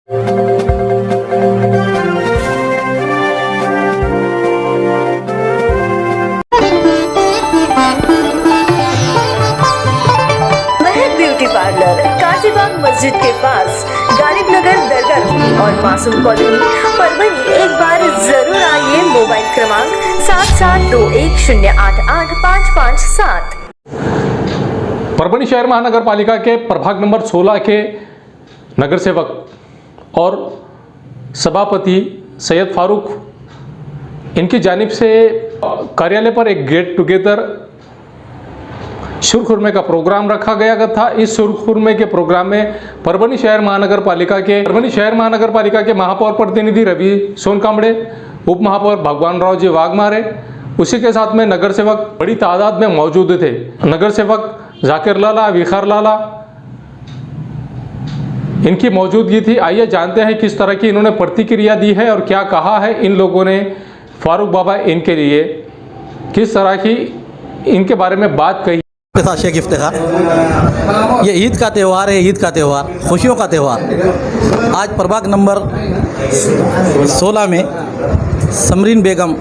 महक beauty parlour, काशीबाग मस्जिद के पास, गालिब नगर दरगाह और मासूम कॉलोनी, परभणी। एक बार जरूर आइए। मोबाइल क्रमांक 7721088557। परभणी शहर महानगर पालिका के प्रभाग नंबर 16 के नगर सेवक और सभापति सैयद फारूक, इनकी जानिब से कार्यालय पर एक गेट टुगेदर सुरखुरमे का प्रोग्राम रखा गया था। इस सुरखुरमे के प्रोग्राम में परभणी शहर महानगर पालिका के महापौर प्रतिनिधि रवि सोनकांबड़े, उप महापौर भगवान राव जी वाघमारे, उसी के साथ में नगर सेवक बड़ी तादाद में मौजूद थे। नगर सेवक जाकिर लाला, विखार लाला, इनकी मौजूदगी थी। आइए जानते हैं किस तरह की इन्होंने प्रतिक्रिया दी है और क्या कहा है इन लोगों ने। फारूक बाबा इनके लिए किस तरह की इनके बारे में बात कही। शेख इफ्तिखार, ये ईद का त्यौहार है, ईद का त्यौहार, खुशियों का त्यौहार। आज प्रभाग नंबर 16 में समरीन बेगम,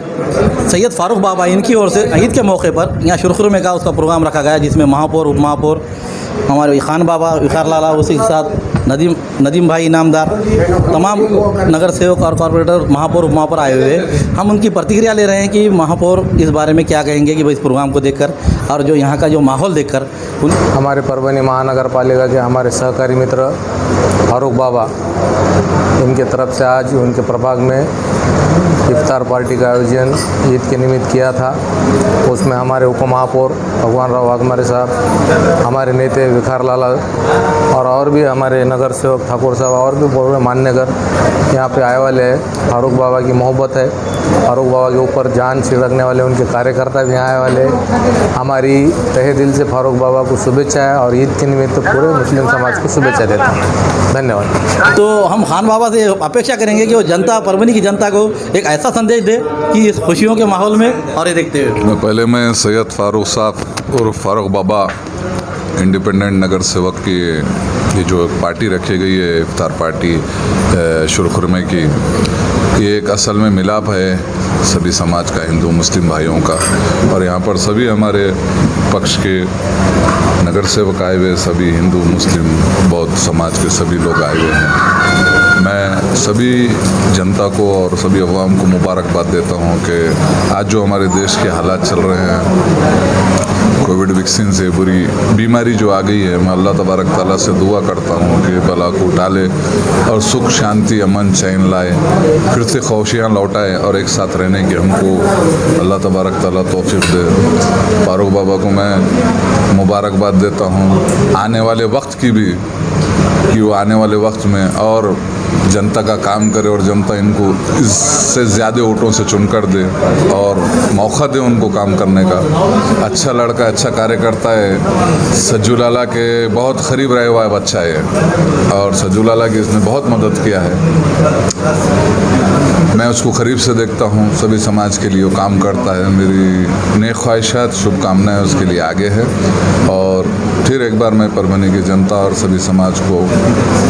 सैयद फारूक बाबा, इनकी ओर से ईद के मौके पर यहाँ सुरखुरमे का उसका प्रोग्राम रखा गया, जिसमें महापौर, उप महापौर, हमारे खान बाबा, विखार लाला, उसी के साथ नदीम भाई इनामदार, तमाम नगर सेवक और कॉर्पोरेटर, महापौर, उप महापौर आए हुए हैं। हम उनकी प्रतिक्रिया ले रहे हैं कि महापौर इस बारे में क्या कहेंगे कि भाई इस प्रोग्राम को देखकर और जो यहाँ का जो माहौल देखकर। हमारे परभणी महानगर पालिका के हमारे सहकारी मित्र फारूक बाबा, इनके तरफ से आज उनके प्रभाग में इफ्तार पार्टी का आयोजन ईद के निमित्त किया था। उसमें हमारे उप महापौर भगवान राव वाघमारे साहब, हमारे नेता विखार लाला और भी हमारे नगर सेवक ठाकुर साहब और भी पूरे मान्यगर यहाँ पे आए वाले हैं। फारूक बाबा की मोहब्बत है, फारूक बाबा के ऊपर जान छिड़कने वाले उनके कार्यकर्ता भी यहाँ आए वाले हैं। हमारी तहे दिल से फारूक बाबा को शुभेच्छा है और ईद के निमित्त पूरे मुस्लिम समाज को शुभेच्छा देता हूँ। धन्यवाद। तो हम खान बाबा से अपेक्षा करेंगे कि वो जनता, परभणी की जनता को एक ऐसा संदेश दे कि इस खुशियों के माहौल में और ये देखते हुए। पहले मैं सैयद फारूक साहब और फारूक बाबा इंडिपेंडेंट नगर सेवक की ये जो पार्टी रखी गई है, इफ्तार पार्टी सुरखुरमे की, ये एक असल में मिलाप है सभी समाज का, हिंदू मुस्लिम भाइयों का। और यहाँ पर सभी हमारे पक्ष के नगर सेवक आए हुए, सभी हिंदू मुस्लिम बौद्ध समाज के सभी लोग आए हुए हैं। मैं सभी जनता को और सभी अवाम को मुबारकबाद देता हूँ कि आज जो हमारे देश के हालात चल रहे हैं, कोविड वैक्सीन से बुरी बीमारी जो आ गई है, मैं अल्लाह तबारक ताला से दुआ करता हूँ कि बला को टाले और सुख शांति अमन चैन लाए, फिर से ख्वाहिशां लौटाए और एक साथ रहने की हमको अल्लाह तबारक ताला तौफीक दे। फारूक बाबा को मैं मुबारकबाद देता हूँ आने वाले वक्त की भी, कि वो आने वाले वक्त में और जनता का काम करे और जनता इनको इससे ज़्यादा वोटों से चुनकर दे और मौका दे उनको काम करने का। अच्छा लड़का, अच्छा कार्यकर्ता है। सज्जू लाला के बहुत करीब रहे हुआ है बच्चा है और सज्जू लाला की इसने बहुत मदद किया है। मैं उसको करीब से देखता हूँ, सभी समाज के लिए वो काम करता है। मेरी नेक ख्वाहिशात, शुभकामनाएँ उसके लिए आगे है। और फिर एक बार मैं परभणी की जनता और सभी समाज को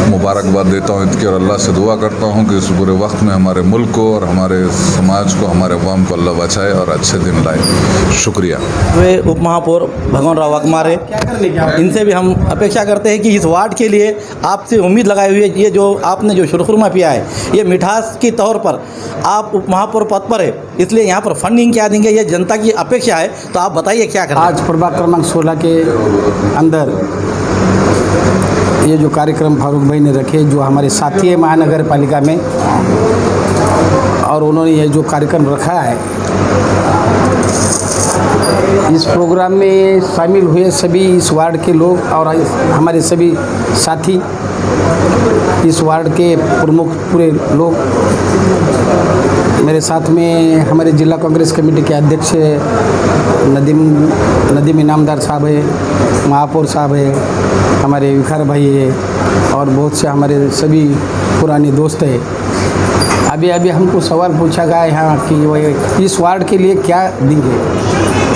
मुबारकबाद देता हूँ इसकी और अल्लाह से दुआ करता हूँ कि इस बुरे वक्त में हमारे मुल्क को और हमारे समाज को, हमारे अवाम को अल्लाह बचाए और अच्छे दिन लाए। शुक्रिया। वे उप महापौर भगवान राव वाघमारे, इनसे भी हम अपेक्षा करते हैं कि इस वार्ड के लिए आपसे उम्मीद लगाई हुई है, ये जो आपने जो सुरखुरमा पिया है, ये मिठास के तौर पर आप उप महापौर पद पर है, इसलिए यहाँ पर फंडिंग क्या देंगे, ये जनता की अपेक्षा है। तो आप बताइए क्या करें। आज प्रभाग क्रमांक 16 के अंदर ये जो कार्यक्रम फारूक भाई ने रखे, जो हमारे साथी है महानगर पालिका में, और उन्होंने ये जो कार्यक्रम रखा है, इस प्रोग्राम में शामिल हुए सभी इस वार्ड के लोग और हमारे सभी साथी, इस वार्ड के प्रमुख पूरे लोग, मेरे साथ में हमारे जिला कांग्रेस कमेटी के अध्यक्ष नदीम इनामदार साहब है, महापौर साहब है, हमारे विखार भाई है और बहुत से हमारे सभी पुराने दोस्त हैं। अभी हमको सवाल पूछा गया यहाँ कि वह इस वार्ड के लिए क्या देंगे।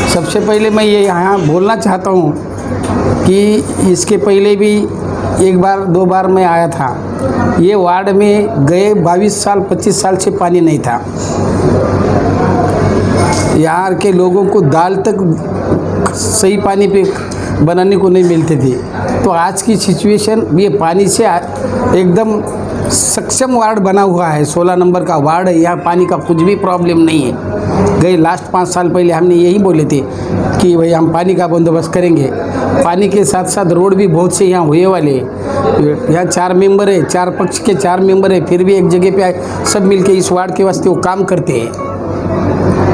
सबसे पहले मैं ये यहाँ बोलना चाहता हूँ कि इसके पहले भी एक बार 2 बार मैं आया था। ये वार्ड में गए 22 साल 25 साल से पानी नहीं था। यहाँ के लोगों को दाल तक सही पानी पे बनाने को नहीं मिलते थे। तो आज की सिचुएशन ये पानी से एकदम सक्षम वार्ड बना हुआ है। 16 नंबर का वार्ड है, यहाँ पानी का कुछ भी प्रॉब्लम नहीं है। गए लास्ट 5 साल पहले हमने यही बोले थे कि भाई हम पानी का बंदोबस्त करेंगे। पानी के साथ साथ रोड भी बहुत से यहाँ हुए वाले। यहाँ 4 मेंबर है, 4 पक्ष के 4 मेंबर है, फिर भी एक जगह पे सब मिलके इस वार्ड के वास्ते वो काम करते हैं।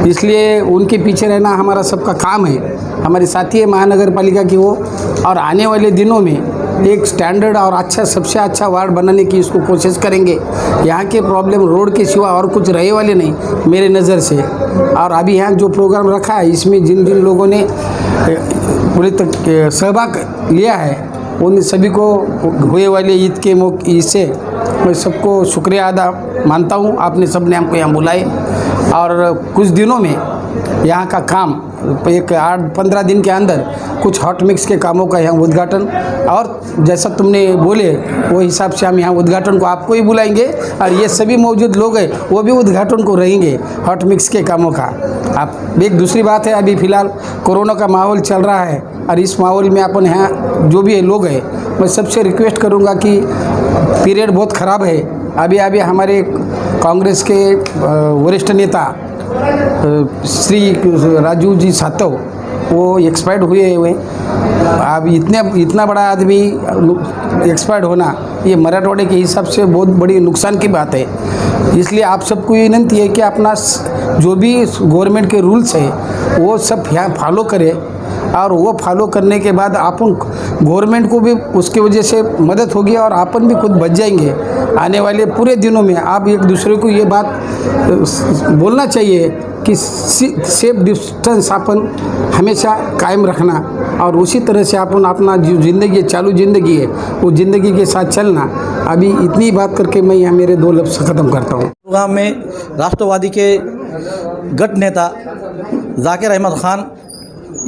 इसलिए उनके पीछे रहना हमारा सबका काम है। हमारे साथी है महानगर पालिका की वो, और आने वाले दिनों में एक स्टैंडर्ड और अच्छा सबसे अच्छा वार्ड बनाने की इसको कोशिश करेंगे। यहाँ के प्रॉब्लम रोड के सिवा और कुछ रहे वाले नहीं मेरे नज़र से। और अभी यहाँ जो प्रोग्राम रखा है इसमें जिन जिन लोगों ने पूरे तक सहभाग लिया है उन सभी को हुए वाले ईद के मौके से मैं सबको शुक्रिया अदा मानता हूँ। आपने सबने हमको यहाँ बुलाए और कुछ दिनों में यहाँ का काम एक 8-15 दिन के अंदर कुछ हॉट मिक्स के कामों का यहाँ उद्घाटन, और जैसा तुमने बोले वो हिसाब से हम यहाँ उद्घाटन को आपको ही बुलाएंगे और ये सभी मौजूद लोग हैं वो भी उद्घाटन को रहेंगे हॉट मिक्स के कामों का। आप एक दूसरी बात है, अभी फ़िलहाल कोरोना का माहौल चल रहा है और इस माहौल में अपन यहाँ जो भी लोग हैं मैं सबसे रिक्वेस्ट करूँगा कि पीरियड बहुत ख़राब है। अभी हमारे कांग्रेस के वरिष्ठ नेता श्री राजू जी सातव वो एक्सपायर्ड हुए हुए। अब इतना बड़ा आदमी एक्सपायर्ड होना ये मराठवाड़े के हिसाब से बहुत बड़ी नुकसान की बात है। इसलिए आप सबको ये विनती है कि अपना जो भी गवर्नमेंट के रूल्स है वो सब यहाँ फॉलो करें, और वो फॉलो करने के बाद अपन गवर्नमेंट को भी उसकी वजह से मदद होगी और अपन भी खुद बच जाएंगे। आने वाले पूरे दिनों में आप एक दूसरे को ये बात बोलना चाहिए कि सेफ डिस्टेंस अपन हमेशा कायम रखना, और उसी तरह से अपन अपना जो ज़िंदगी चालू ज़िंदगी है वो ज़िंदगी के साथ चलना। अभी इतनी बात करके मैं यहाँ मेरे 2 लफ्ज़ ख़त्म करता हूँ। प्रोग्राम में राष्ट्रवादी के गठ नेता जाकिर अहमद खान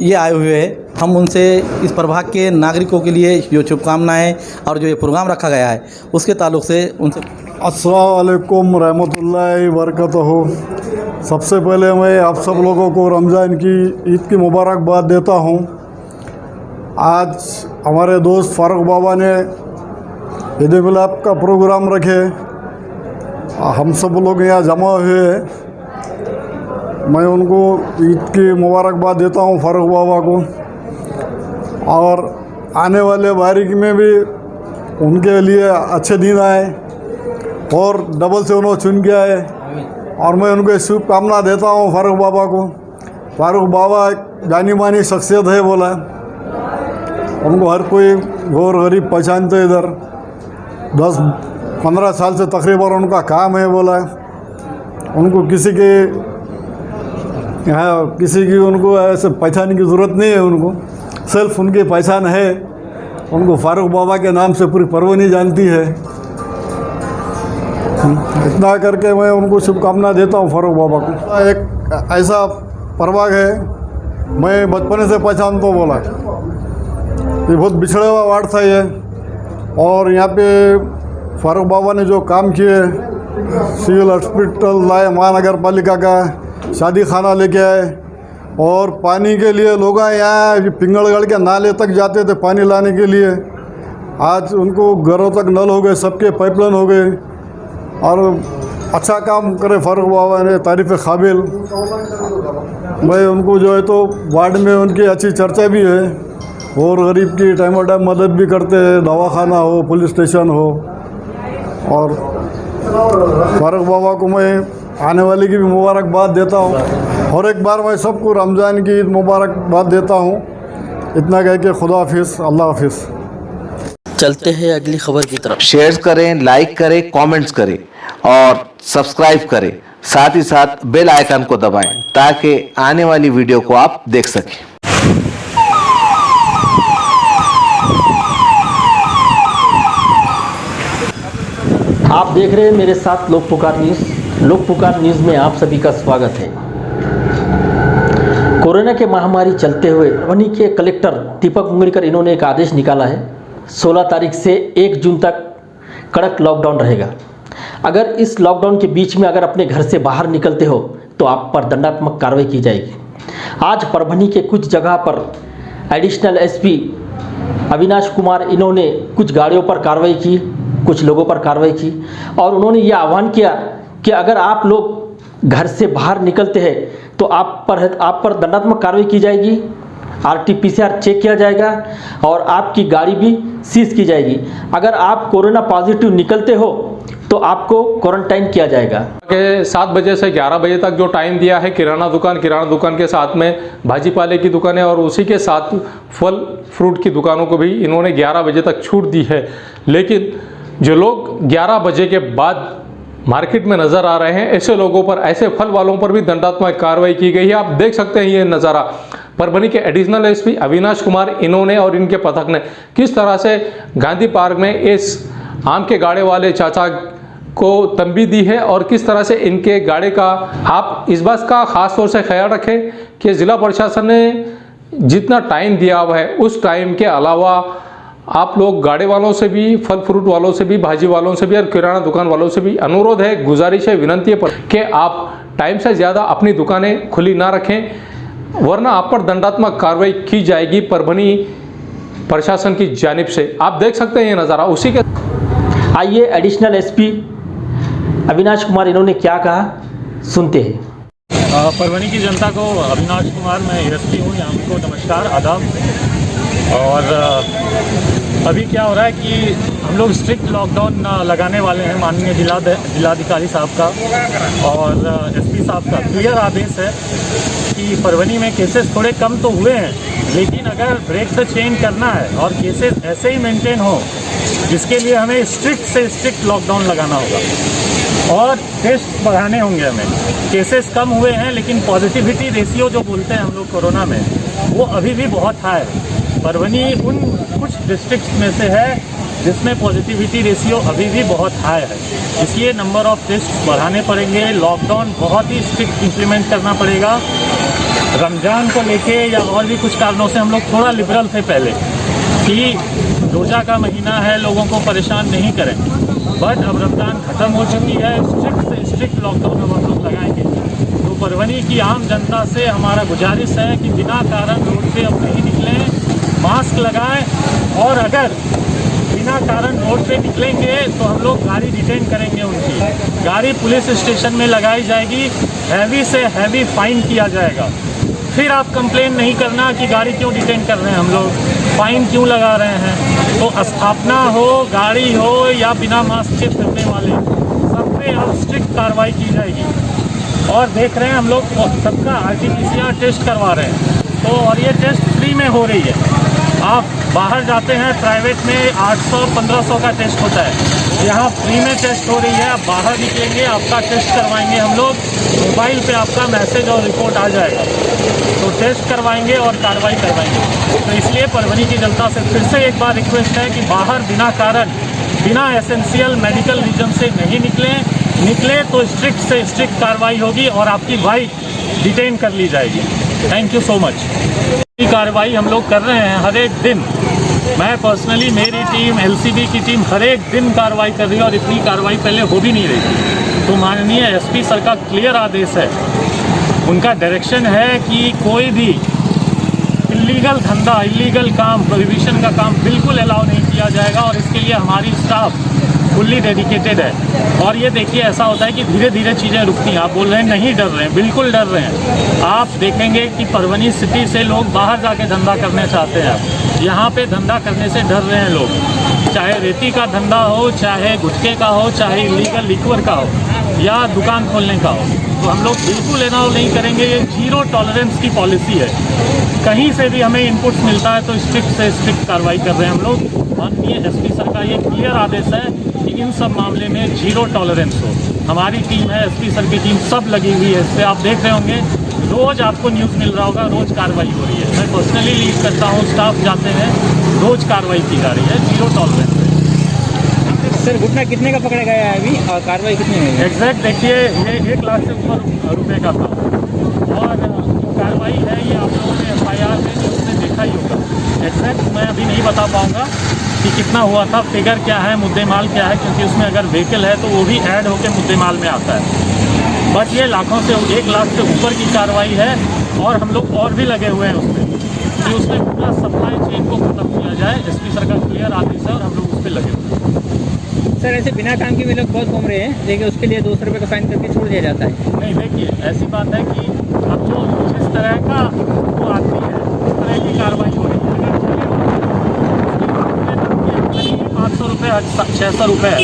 ये आए हुए हैं। हम उनसे इस प्रभाग के नागरिकों के लिए जो शुभकामनाएँ और जो ये प्रोग्राम रखा गया है उसके ताल्लुक़ से उनसे अस्सलाम वालेकुम रहमतुल्लाहि वबरकातुहू। सबसे पहले मैं आप सब लोगों को रमज़ान की ईद की मुबारकबाद देता हूँ। आज हमारे दोस्त फारूक बाबा ने ईद मिलाद का प्रोग्राम रखे, हम सब लोग यहाँ जमा हुए हैं। मैं उनको ईद की मुबारकबाद देता हूँ फारूक बाबा को, और आने वाले बारीक में भी उनके लिए अच्छे दिन आए और डबल से उन्होंने चुन के आए, और मैं उनको शुभकामना देता हूँ फारूक बाबा को। फारूक बाबा एक जानी मानी शख्सियत है बोला, उनको हर कोई गौर गरीब पहचानते। इधर 10-15 साल से तकरीबन उनका काम है बोला, उनको किसी की उनको ऐसे पहचान की ज़रूरत नहीं है, उनको सिर्फ उनकी पहचान है। उनको फारूक बाबा के नाम से पूरी परवनी जानती है। इतना करके मैं उनको शुभकामना देता हूँ फारूक बाबा को। एक ऐसा प्रभाग है मैं बचपन से पहचानता हूँ बोला, ये बहुत बिछड़ा हुआ वार्ड था ये, और यहाँ पे फारूक बाबा ने जो काम किए, सिविल हॉस्पिटल लाए, महानगर पालिका का शादी खाना लेके आए, और पानी के लिए लोग यहाँ पिंगलगढ़ के नाले तक जाते थे पानी लाने के लिए। आज उनको घरों तक नल हो गए, सबके पाइपलाइन हो गए, और अच्छा काम करे फारूक बाबा ने, तारीफ़ काबिल। मैं उनको जो है तो वार्ड में उनकी अच्छी चर्चा भी है, और गरीब की टाइम टाइम मदद भी करते हैं, दवाखाना हो, पुलिस स्टेशन हो। और फारूक बाबा को मैं आने वाले की भी मुबारकबाद देता हूँ, और एक बार मैं सबको रमज़ान की मुबारकबाद देता हूँ। इतना कह के खुदा हाफिज़, अल्लाह हाफिज़। चलते हैं अगली खबर की तरफ। शेयर करें, लाइक करें, कमेंट्स करें और सब्सक्राइब करें। साथ ही साथ बेल आइकन को दबाएं ताकि आने वाली वीडियो को आप देख सकें। आप देख रहे हैं मेरे साथ लोक पुकार न्यूज़। लोक पुकार न्यूज़ में आप सभी का स्वागत है। कोरोना के महामारी चलते हुए वहीं के कलेक्टर दीपक मुंगेरकर इन्होंने एक आदेश निकाला है। 16 तारीख से 1 जून तक कड़क लॉकडाउन रहेगा। अगर इस लॉकडाउन के बीच में अगर अपने घर से बाहर निकलते हो तो आप पर दंडात्मक कार्रवाई की जाएगी। आज परभनी के कुछ जगह पर एडिशनल एसपी अविनाश कुमार इन्होंने कुछ गाड़ियों पर कार्रवाई की, कुछ लोगों पर कार्रवाई की और उन्होंने ये आह्वान किया कि अगर आप लोग घर से बाहर निकलते हैं तो आप पर दंडात्मक कार्रवाई की जाएगी, RT-PCR चेक किया जाएगा और आपकी गाड़ी भी सीज की जाएगी। अगर आप कोरोना पॉजिटिव निकलते हो तो आपको क्वारंटाइन किया जाएगा। 7 बजे से 11 बजे तक जो टाइम दिया है, किराना दुकान के साथ में भाजी पाले की दुकानें और उसी के साथ फल फ्रूट की दुकानों को भी इन्होंने 11 बजे तक छूट दी है। लेकिन जो लोग 11 बजे के बाद मार्केट में नज़र आ रहे हैं, ऐसे लोगों पर, ऐसे फल वालों पर भी दंडात्मक कार्रवाई की गई है। आप देख सकते हैं ये नज़ारा। परभनी के एडिशनल एसपी अविनाश कुमार इन्होंने और इनके पथक ने किस तरह से गांधी पार्क में इस आम के गाड़े वाले चाचा को तंबी दी है और किस तरह से इनके गाड़े का आप इस बात का ख़ास तौर से ख्याल रखें कि ज़िला प्रशासन ने जितना टाइम दिया हुआ है उस टाइम के अलावा आप लोग गाड़े वालों से भी, फल फ्रूट वालों से भी, भाजी वालों से भी और किराना दुकान वालों से भी अनुरोध है, गुजारिश है, विनंती है कि आप टाइम से ज़्यादा अपनी दुकानें खुली ना रखें, वरना आप पर दंडात्मक कार्रवाई की जाएगी परभनी प्रशासन की जानिब से। आप देख सकते हैं ये नज़ारा। उसी के आइए एडिशनल एसपी अविनाश कुमार इन्होंने क्या कहा, सुनते हैं। परभनी की जनता को अविनाश कुमार, मैं एसपी हूँ, यहाँ को नमस्कार, आदाब। और अभी क्या हो रहा है कि हम लोग स्ट्रिक्ट लॉकडाउन लगाने वाले हैं। माननीय जिलाधिकारी साहब का और एसपी साहब का क्लियर आदेश है कि परभनी में केसेस थोड़े कम तो हुए हैं, लेकिन अगर ब्रेक द चेन करना है और केसेस ऐसे ही मेंटेन हो, जिसके लिए हमें स्ट्रिक्ट से स्ट्रिक्ट लॉकडाउन लगाना होगा और टेस्ट बढ़ाने होंगे हमें। केसेस कम हुए हैं लेकिन पॉजिटिविटी रेशियो जो बोलते हैं हम लोग कोरोना में, वो अभी भी बहुत हाई है। परभनी उन कुछ डिस्ट्रिक्ट्स में से है जिसमें पॉजिटिविटी रेशियो अभी भी बहुत हाई है, इसलिए नंबर ऑफ टेस्ट बढ़ाने पड़ेंगे। लॉकडाउन बहुत ही स्ट्रिक्ट इम्प्लीमेंट करना पड़ेगा। रमज़ान को लेके या और भी कुछ कारणों से हम लोग थोड़ा लिबरल थे पहले कि रोज़ा का महीना है, लोगों को परेशान नहीं करें, बट अब रमज़ान ख़त्म हो चुकी है, स्ट्रिक्ट से स्ट्रिक्ट लॉकडाउन हम लोग लगाएंगे। तो परभनी की आम जनता से हमारा गुजारिश है कि बिना कारण रोड पे अब नहीं निकलें, मास्क लगाएं और अगर बिना कारण रोड पे निकलेंगे तो हम लोग गाड़ी डिटेन करेंगे। उनकी गाड़ी पुलिस स्टेशन में लगाई जाएगी, हैवी से हैवी फाइन किया जाएगा। फिर आप कंप्लेन नहीं करना कि गाड़ी क्यों डिटेन कर रहे हैं, हम लोग फाइन क्यों लगा रहे हैं। तो स्थापना हो, गाड़ी हो या बिना मास्क के फिरने वाले, सब पे अब स्ट्रिक्ट कार्रवाई की जाएगी। और देख रहे हैं हम लोग सबका RT-PCR टेस्ट करवा रहे हैं, तो और ये टेस्ट फ्री में हो रही है। आप बाहर जाते हैं प्राइवेट में 800-1500 का टेस्ट होता है, यहाँ फ्री में टेस्ट हो रही है। आप बाहर निकलेंगे, आपका टेस्ट करवाएंगे हम लोग, मोबाइल पे आपका मैसेज और रिपोर्ट आ जाएगा, तो टेस्ट करवाएंगे और कार्रवाई करवाएंगे। तो इसलिए परभनी की जनता से फिर से एक बार रिक्वेस्ट है कि बाहर बिना कारण, बिना एसेंशियल मेडिकल रीजन से नहीं निकले तो स्ट्रिक्ट से स्ट्रिक्ट कार्रवाई होगी और आपकी बाइक डिटेन कर ली जाएगी। Thank you so much. कार्रवाई हम लोग कर रहे हैं हर एक दिन। मैं पर्सनली, मेरी टीम, LCB की टीम हर एक दिन कार्रवाई कर रही है और इतनी कार्रवाई पहले हो भी नहीं रही थी। तो माननीय SP सर का क्लियर आदेश है, उनका डायरेक्शन है कि कोई भी इलीगल धंधा, इलीगल काम, प्रोहिबिशन का काम बिल्कुल अलाउ नहीं किया जाएगा और इसके लिए हमारी स्टाफ फुल्ली डेडिकेटेड है। और ये देखिए ऐसा होता है कि धीरे धीरे चीज़ें रुकती हैं। आप बोल रहे हैं नहीं डर रहे हैं, बिल्कुल डर रहे हैं। आप देखेंगे कि परभनी सिटी से लोग बाहर जाके धंधा करने चाहते हैं, यहाँ पे धंधा करने से डर रहे हैं लोग। चाहे रेती का धंधा हो, चाहे गुटखे का हो, चाहे इलीगल लिक्वर का हो या दुकान खोलने का हो, तो हम लोग बिल्कुल अलाउ नहीं करेंगे। ये 0 टॉलरेंस की पॉलिसी है। कहीं से भी हमें इनपुट्स मिलता है तो स्ट्रिक्ट से स्ट्रिक्ट कार्रवाई कर रहे हैं हम लोग। माननीय SP सर का ये क्लियर आदेश है कि इन सब मामले में 0 टॉलरेंस हो। हमारी टीम है, SP सर की टीम सब लगी हुई है। इस पर आप देख रहे होंगे, रोज़ आपको न्यूज़ मिल रहा होगा, रोज़ कार्रवाई हो रही है। मैं पर्सनली लीड करता हूँ, स्टाफ जाते हैं, रोज़ कार्रवाई की जा रही है, 0 टॉलरेंस। सर घुटना कितने का पकड़ा गया है अभी और कार्रवाई कितनी हुई है? एग्जैक्ट देखिए, ये 1 लाख से ऊपर रुपये का था और कार्रवाई है। ये आप लोगों ने FIR में उसने देखा ही होगा। एग्जैक्ट मैं अभी नहीं बता पाऊँगा, कि कितना हुआ था, फिगर क्या है, मुद्देमाल क्या है, क्योंकि उसमें अगर व्हीकल है तो वो भी ऐड होकर मुद्देमाल में आता है। बट ये लाखों से 1 लाख से ऊपर की कार्रवाई है और हम लोग और भी लगे हुए हैं उसमें कि उसमें पूरा सप्लाई चेन को ख़त्म किया जाए। एसपी सर का क्लियर आदेश है और हम लोग उस पर लगे हुए हैं। सर ऐसे बिना काम के भी लोग बहुत घूम रहे हैं, लेकिन उसके लिए 200 रुपये का फाइन करके छोड़ दिया जाता है। नहीं, देखिए ऐसी बात है कि अब जो जिस तरह का वो आदमी है उस तरह की कार्रवाई हो रही है। अगर 500 रुपये 600 रुपये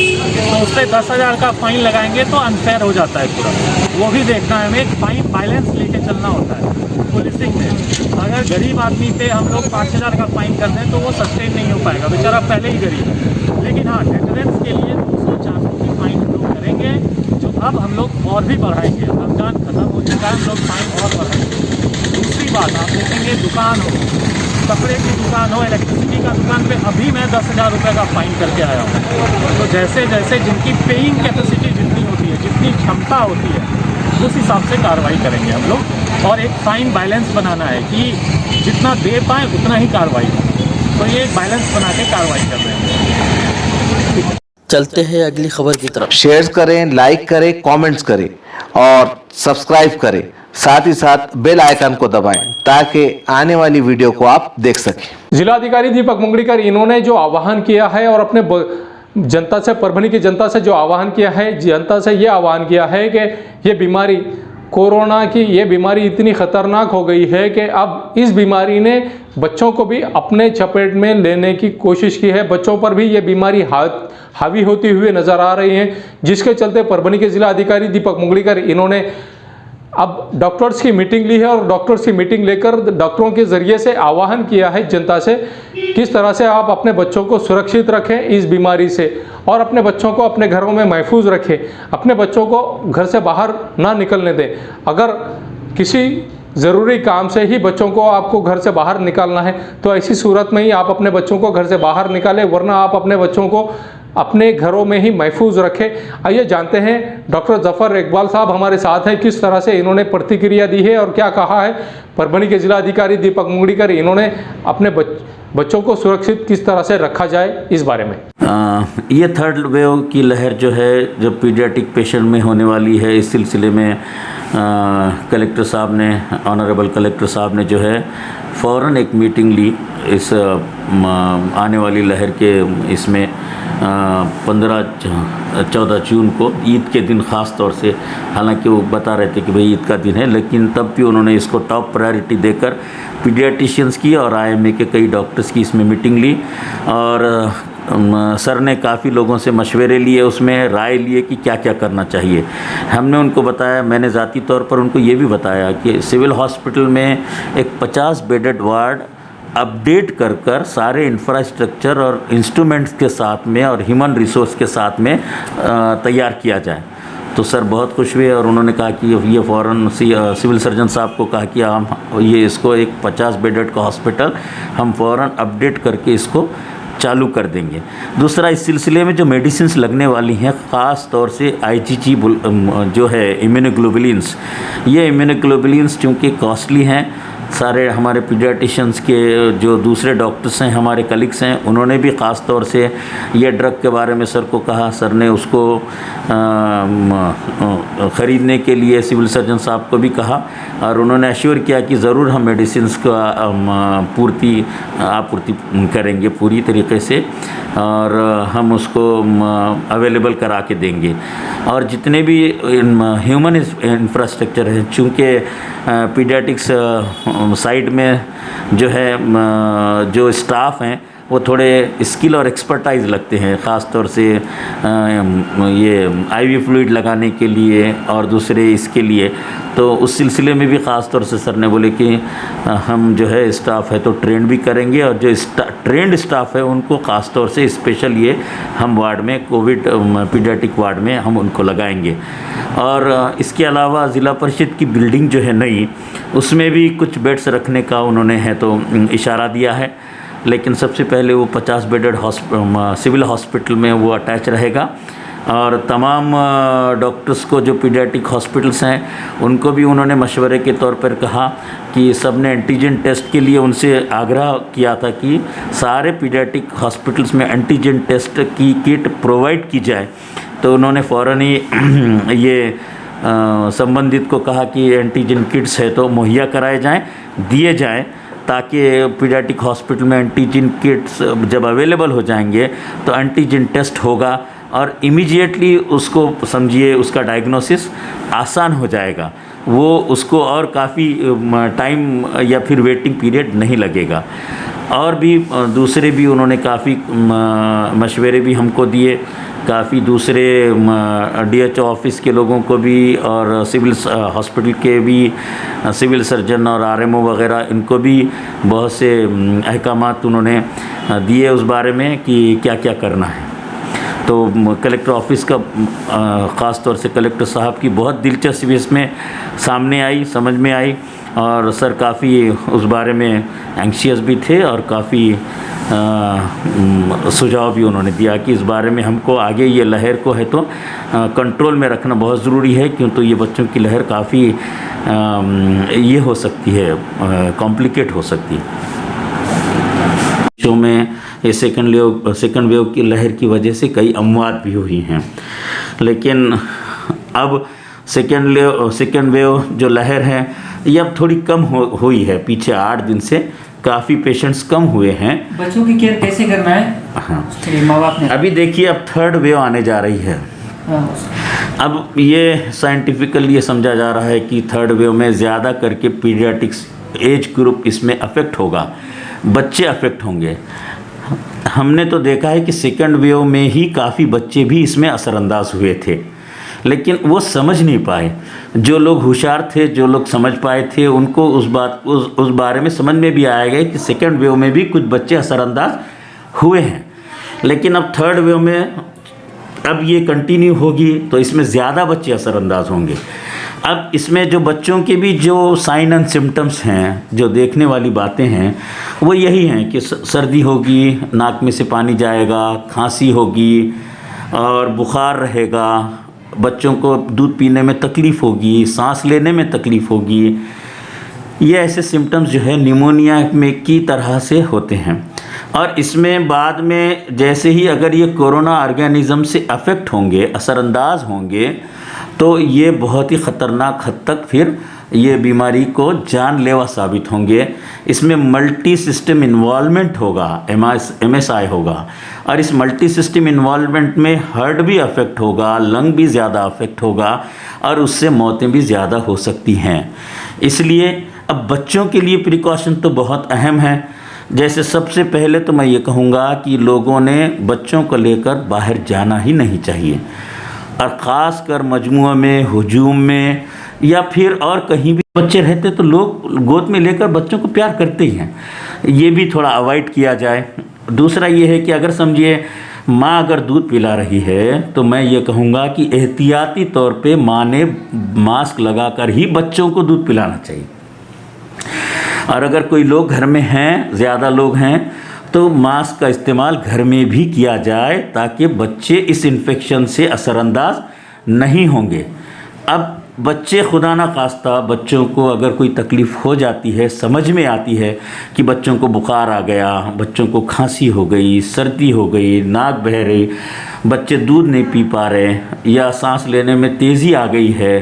तो उस पर 10,000 का फ़ाइन लगाएंगे तो अनफेयर हो जाता है पूरा। वो भी देखना है, हमें एक फाइन बैलेंस लेके चलना होता है पुलिसिंग में। अगर गरीब आदमी पे हम लोग 5,000 का फाइन कर दें तो वो सस्टेन नहीं हो पाएगा, बेचारा पहले ही गरीब है। लेकिन हाँ, डेटरेंस के लिए 200-400 की फाइन हम लोग करेंगे, जो अब हम लोग और भी बढ़ाएंगे। रमजान खत्म हो चुका है, हम लोग फाइन और बढ़ाएंगे। दूसरी बात, आप देखेंगे दुकान हो, कपड़े की दुकान हो, इलेक्ट्रिसिटी का दुकान पे अभी मैं 10,000 रुपये का फाइन करके आया हूँ। तो जैसे जैसे जिनकी पेइंग कैपेसिटी जितनी होती है, जितनी क्षमता होती है, उस हिसाब से कार्रवाई करेंगे हम लोग। और एक फाइन बैलेंस बनाना है कि जितना दे पाए उतना ही कार्रवाई करें। तो ये एक बैलेंस बना के कार्रवाई कर रहे हैं। चलते हैं अगली खबर की तरफ। शेयर करें, लाइक करें, कमेंट्स करें और सब्सक्राइब करें। साथ ही साथ बेल आइकन को दबाएं ताकि आने वाली वीडियो को आप देख सकें। जिलाधिकारी दीपक मुंगड़ीकर इन्होंने जो आह्वान किया है और अपने जनता से, परभणी की जनता से जो आह्वान किया है, जनता से ये आह्वान किया है कि ये बीमारी, कोरोना की ये बीमारी इतनी ख़तरनाक हो गई है कि अब इस बीमारी ने बच्चों को भी अपने चपेट में लेने की कोशिश की है। बच्चों पर भी ये बीमारी हावी होती हुई नज़र आ रही है, जिसके चलते परभणी के जिला अधिकारी दीपक मुंगड़ीकर इन्होंने अब डॉक्टर्स की मीटिंग ली है और डॉक्टर्स की मीटिंग लेकर डॉक्टरों के ज़रिए से आह्वान किया है जनता से किस तरह से आप अपने बच्चों को सुरक्षित रखें इस बीमारी से और अपने बच्चों को अपने घरों में महफूज रखें, अपने बच्चों को घर से बाहर ना निकलने दें। अगर किसी ज़रूरी काम से ही बच्चों को आपको घर से बाहर निकालना है तो ऐसी सूरत में ही आप अपने बच्चों को घर से बाहर निकालें, वरना आप अपने बच्चों को अपने घरों में ही महफूज रखें। आइए जानते हैं डॉक्टर जफर इकबाल साहब हमारे साथ हैं, किस तरह से इन्होंने प्रतिक्रिया दी है और क्या कहा है। परभणी के जिला अधिकारी दीपक मुंगड़ीकर इन्होंने अपने बच्चों को सुरक्षित किस तरह से रखा जाए इस बारे में। ये थर्ड वेव की लहर जो है, जो पीडियाट्रिक पेशेंट में होने वाली है, इस सिलसिले में कलेक्टर साहब ने, ऑनरेबल कलेक्टर साहब ने जो है फ़ौरन एक मीटिंग ली इस आने वाली लहर के इसमें 14 जून को ईद के दिन ख़ास तौर से। हालांकि वो बता रहे थे कि भाई ईद का दिन है, लेकिन तब भी उन्होंने इसको टॉप प्रायोरिटी देकर पीडियाट्रिशियंस की और आईएमए के कई डॉक्टर्स की इसमें मीटिंग ली और सर ने काफ़ी लोगों से मशवरे लिए, उसमें राय लिए कि क्या क्या करना चाहिए। हमने उनको बताया, मैंने ज़ाती तौर पर उनको ये भी बताया कि सिविल हॉस्पिटल में एक 50 बेडेड वार्ड अपडेट कर सारे इंफ्रास्ट्रक्चर और इंस्ट्रूमेंट्स के साथ में और ह्यूमन रिसोर्स के साथ में तैयार किया जाए। तो सर बहुत खुश हुए और उन्होंने कहा कि ये फ़ौरन सिविल सर्जन साहब को कहा कि हम ये इसको एक 50 बेडेड का हॉस्पिटल हम फ़ौरन अपडेट करके इसको चालू कर देंगे। दूसरा, इस सिलसिले में जो मेडिसिन्स लगने वाली हैं, ख़ास तौर से IgG जो है इम्यूनोग्लोबुलिन्स, ये इम्यूनोग्लोबुलिन्स चूँकि कॉस्टली हैं, सारे हमारे पीडियाट्रिशियंस के जो दूसरे डॉक्टर्स हैं, हमारे कलीग्स हैं, उन्होंने भी ख़ास तौर से ये ड्रग के बारे में सर को कहा। सर ने उसको ख़रीदने के लिए सिविल सर्जन साहब को भी कहा और उन्होंने एश्योर किया कि ज़रूर हम मेडिसिन्स का आपूर्ति करेंगे पूरी तरीके से और हम उसको अवेलेबल करा के देंगे। और जितने भी ह्यूमन इंफ्रास्ट्रक्चर है, चूँकि पीडियाट्रिक्स साइड में जो है जो स्टाफ हैं वो थोड़े स्किल और एक्सपर्टाइज लगते हैं, ख़ास तौर से ये IV फ्लूइड लगाने के लिए और दूसरे इसके लिए। तो उस सिलसिले में भी ख़ास तौर से सर ने बोले कि हम जो है स्टाफ है तो ट्रेंड भी करेंगे और जो ट्रेंड स्टाफ है उनको ख़ास तौर से स्पेशल ये हम वार्ड में कोविड पीडियाट्रिक वार्ड में हम उनको लगाएंगे। और इसके अलावा ज़िला परिषद की बिल्डिंग जो है नई, उसमें भी कुछ बेड्स रखने का उन्होंने है तो इशारा दिया है, लेकिन सबसे पहले वो 50 बेडेड सिविल हॉस्पिटल में वो अटैच रहेगा और तमाम डॉक्टर्स को जो पीडियाट्रिक हॉस्पिटल्स हैं उनको भी उन्होंने मशवरे के तौर पर कहा कि सब ने एंटीजन टेस्ट के लिए उनसे आग्रह किया था कि सारे पीडियाट्रिक हॉस्पिटल्स में एंटीजन टेस्ट की किट प्रोवाइड की जाए। तो उन्होंने फ़ौरन ही ये संबंधित को कहा कि एंटीजन किट्स है तो मुहैया कराए जाएं, दिए जाएं, ताकि पीडियाट्रिक हॉस्पिटल में एंटीजन किट्स जब अवेलेबल हो जाएंगे तो एंटीजन टेस्ट होगा और इमीडिएटली उसको समझिए उसका डायग्नोसिस आसान हो जाएगा, वो उसको और काफ़ी टाइम या फिर वेटिंग पीरियड नहीं लगेगा। और भी दूसरे भी उन्होंने काफ़ी मशवरे भी हमको दिए, काफ़ी दूसरे DHO ऑफिस के लोगों को भी और सिविल हॉस्पिटल के भी सिविल सर्जन और RMO वगैरह इनको भी बहुत से अहकामात उन्होंने दिए उस बारे में कि क्या क्या करना है। तो कलेक्टर ऑफिस का ख़ास तौर से कलेक्टर साहब की बहुत दिलचस्पी इसमें सामने आई, समझ में आई और सर काफ़ी उस बारे में एंग्शियस भी थे और काफ़ी सुझाव भी उन्होंने दिया कि इस बारे में हमको आगे ये लहर को है तो कंट्रोल में रखना बहुत ज़रूरी है, क्यों तो ये बच्चों की लहर काफ़ी ये हो सकती है, कॉम्प्लिकेट हो सकती है। जो में ये सेकंड वेव की लहर की वजह से कई अमवात भी हुई हैं, लेकिन अब सेकंड वेव जो लहर है ये अब थोड़ी कम हुई है। पीछे 8 दिन से काफ़ी पेशेंट्स कम हुए हैं। बच्चों की केयर कैसे करना है? हाँ, माँ बाप ने अभी देखिए अब थर्ड वेव आने जा रही है। अब ये साइंटिफिकली ये समझा जा रहा है कि थर्ड वेव में ज़्यादा करके पीडियाट्रिक्स एज ग्रुप इसमें अफेक्ट होगा, बच्चे अफेक्ट होंगे। हमने तो देखा है कि सेकंड वेव में ही काफ़ी बच्चे भी इसमें असरअंदाज हुए थे, लेकिन वो समझ नहीं पाए। जो लोग होशियार थे, जो लोग समझ पाए थे, उनको उस बारे में समझ में भी आएगा कि सेकंड वेव में भी कुछ बच्चे असरअंदाज हुए हैं। लेकिन अब थर्ड वेव में अब ये कंटिन्यू होगी तो इसमें ज़्यादा बच्चे असरअंदाज होंगे। अब इसमें जो बच्चों के भी जो साइन एंड सिम्टम्स हैं, जो देखने वाली बातें हैं, वो यही हैं कि सर्दी होगी, नाक में से पानी जाएगा, खांसी होगी और बुखार रहेगा, बच्चों को दूध पीने में तकलीफ़ होगी, सांस लेने में तकलीफ़ होगी। ये ऐसे सिम्टम्स जो है निमोनिया में की तरह से होते हैं। और इसमें बाद में जैसे ही अगर ये कोरोना ऑर्गेनिज्म से अफेक्ट होंगे, असरअंदाज होंगे, तो ये बहुत ही ख़तरनाक हद तक फिर ये बीमारी को जानलेवा साबित होंगे। इसमें मल्टी सिस्टम इन्वॉल्वमेंट होगा, MSI होगा, और इस मल्टी सिस्टम इन्वॉल्वमेंट में हार्ट भी अफेक्ट होगा, लंग भी ज़्यादा अफेक्ट होगा और उससे मौतें भी ज़्यादा हो सकती हैं। इसलिए अब बच्चों के लिए प्रिकॉशन तो बहुत अहम है। जैसे सबसे पहले तो मैं ये कहूँगा कि लोगों ने बच्चों को लेकर बाहर जाना ही नहीं चाहिए, और ख़ास कर मजमुआ में, हुजूम में या फिर और कहीं भी बच्चे रहते तो लोग गोद में लेकर बच्चों को प्यार करते ही हैं। ये भी थोड़ा अवॉइड किया जाए। दूसरा ये है कि अगर समझिए माँ अगर दूध पिला रही है तो मैं ये कहूँगा कि एहतियाती तौर पे माँ ने मास्क लगाकर ही बच्चों को दूध पिलाना चाहिए। और अगर कोई लोग घर में हैं, ज़्यादा लोग हैं, तो मास्क का इस्तेमाल घर में भी किया जाए ताकि बच्चे इस इन्फेक्शन से असरअंदाज नहीं होंगे। अब बच्चे खुदा ना खास्ता बच्चों को अगर कोई तकलीफ़ हो जाती है, समझ में आती है कि बच्चों को बुखार आ गया, बच्चों को खांसी हो गई, सर्दी हो गई, नाक बह रही, बच्चे दूध नहीं पी पा रहे या सांस लेने में तेज़ी आ गई है,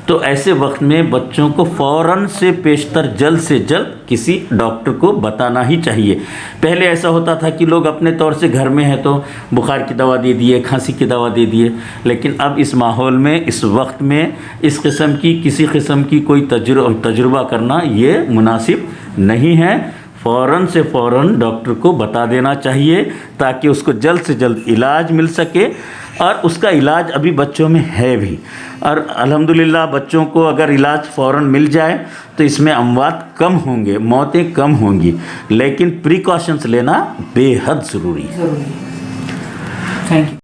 तो ऐसे वक्त में बच्चों को फ़ौरन से पेशतर जल्द से जल्द किसी डॉक्टर को बताना ही चाहिए। पहले ऐसा होता था कि लोग अपने तौर से घर में है तो बुखार की दवा दे दिए, खांसी की दवा दे दिए, लेकिन अब इस माहौल में, इस वक्त में इस किस्म की किसी किस्म की कोई तजुर्बा करना ये मुनासिब नहीं है। फ़ौरन से फ़ौरन डॉक्टर को बता देना चाहिए ताकि उसको जल्द से जल्द इलाज मिल सके। और उसका इलाज अभी बच्चों में है भी, और अल्हम्दुलिल्लाह बच्चों को अगर इलाज फ़ौरन मिल जाए तो इसमें अमवात कम होंगे, मौतें कम होंगी, लेकिन प्रिकॉशंस लेना बेहद ज़रूरी है। Thank you.